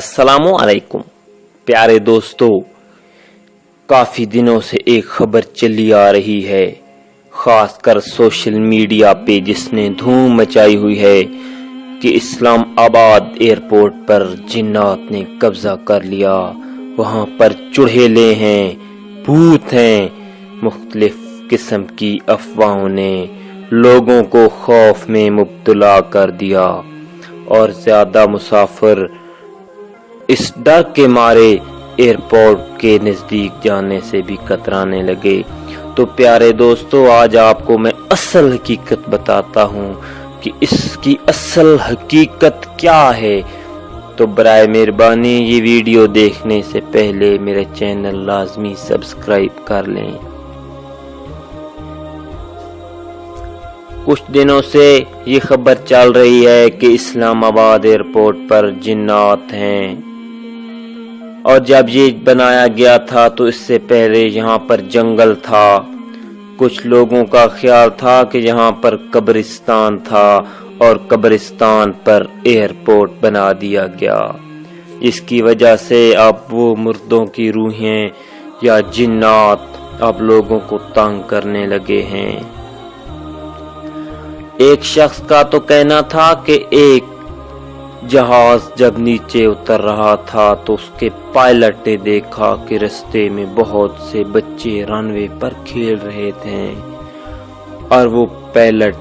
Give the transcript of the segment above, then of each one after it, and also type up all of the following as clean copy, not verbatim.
अस्सलामु अलैकुम प्यारे दोस्तों, काफी दिनों से एक खबर चली आ रही है, खासकर सोशल मीडिया पे, जिसने धूम मचाई हुई है कि इस्लामाबाद एयरपोर्ट पर जिन्नात ने कब्जा कर लिया। वहां पर चुड़ैले हैं, भूत हैं। मुख्तलिफ किस्म की अफवाहों ने लोगों को खौफ में मुब्तला कर दिया और ज्यादा मुसाफिर इस डर के मारे एयरपोर्ट के नजदीक जाने से भी कतराने लगे। तो प्यारे दोस्तों, आज आपको मैं असल हकीकत बताता हूँ कि इसकी असल हकीकत क्या है। तो बराए मेहरबानी ये वीडियो देखने से पहले मेरे चैनल लाजमी सब्सक्राइब कर लें। कुछ दिनों से ये खबर चल रही है कि इस्लामाबाद एयरपोर्ट पर जिन्नात हैं, और जब ये बनाया गया था तो इससे पहले यहाँ पर जंगल था। कुछ लोगों का ख्याल था कि यहाँ पर कब्रिस्तान था और कब्रिस्तान पर एयरपोर्ट बना दिया गया। इसकी वजह से अब वो मुर्दों की रूहें या जिन्नात अब लोगों को तंग करने लगे हैं। एक शख्स का तो कहना था कि एक जहाज जब नीचे उतर रहा था तो उसके पायलट ने देखा कि रास्ते में बहुत से बच्चे रनवे पर खेल रहे थे, और वो पायलट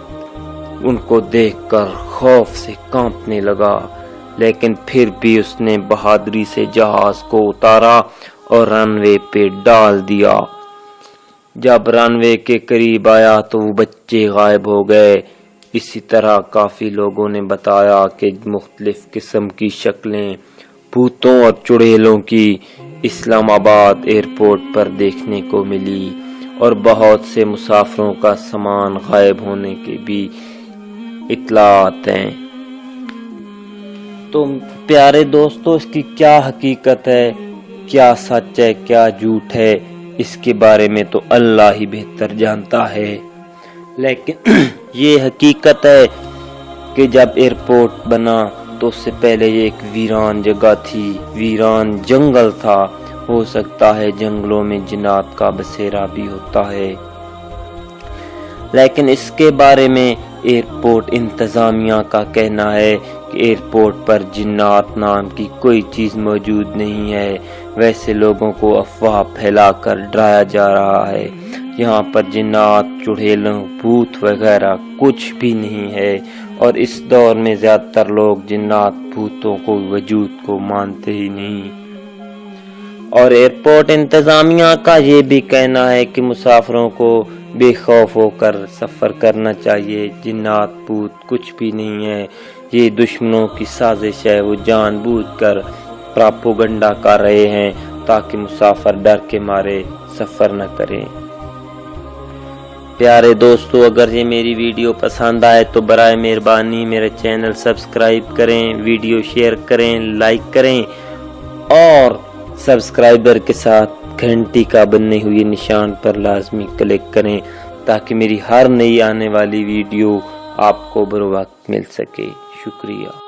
उनको देखकर खौफ से कांपने लगा। लेकिन फिर भी उसने बहादुरी से जहाज को उतारा और रनवे पे डाल दिया। जब रनवे के करीब आया तो वो बच्चे गायब हो गए। इसी तरह काफी लोगों ने बताया कि मुख्तलिफ किस्म की शक्लें भूतों और चुड़ैलों की इस्लामाबाद एयरपोर्ट पर देखने को मिली, और बहुत से मुसाफिरों का सामान गायब होने के भी इत्तलात हैं। तो प्यारे दोस्तों, इसकी क्या हकीकत है, क्या सच है, क्या झूठ है, इसके बारे में तो अल्लाह ही बेहतर जानता है। लेकिन ये हकीकत है कि जब एयरपोर्ट बना तो उससे पहले ये एक वीरान जगह थी, वीरान जंगल था। हो सकता है जंगलों में जिन्नात का बसेरा भी होता है। लेकिन इसके बारे में एयरपोर्ट इंतजामिया का कहना है कि एयरपोर्ट पर जिन्नात नाम की कोई चीज मौजूद नहीं है। वैसे लोगों को अफवाह फैलाकर डराया जा रहा है। यहाँ पर जिन्नात, चुड़ैलों, भूत वगैरह कुछ भी नहीं है, और इस दौर में ज्यादातर लोग जिन्नात, भूतों को, वजूद को मानते ही नहीं। और एयरपोर्ट इंतजामिया का ये भी कहना है कि मुसाफिरों को बेखौफ होकर सफर करना चाहिए। जिन्नात, भूत कुछ भी नहीं है, ये दुश्मनों की साजिश है। वो जानबूझकर प्रोपेगेंडा कर रहे हैं ताकि मुसाफिर डर के मारे सफर न करें। प्यारे दोस्तों, अगर ये मेरी वीडियो पसंद आए तो बराए मेहरबानी मेरे चैनल सब्सक्राइब करें, वीडियो शेयर करें, लाइक करें, और सब्सक्राइबर के साथ घंटी का बने हुए निशान पर लाजमी क्लिक करें ताकि मेरी हर नई आने वाली वीडियो आपको बर वक्त मिल सके। शुक्रिया।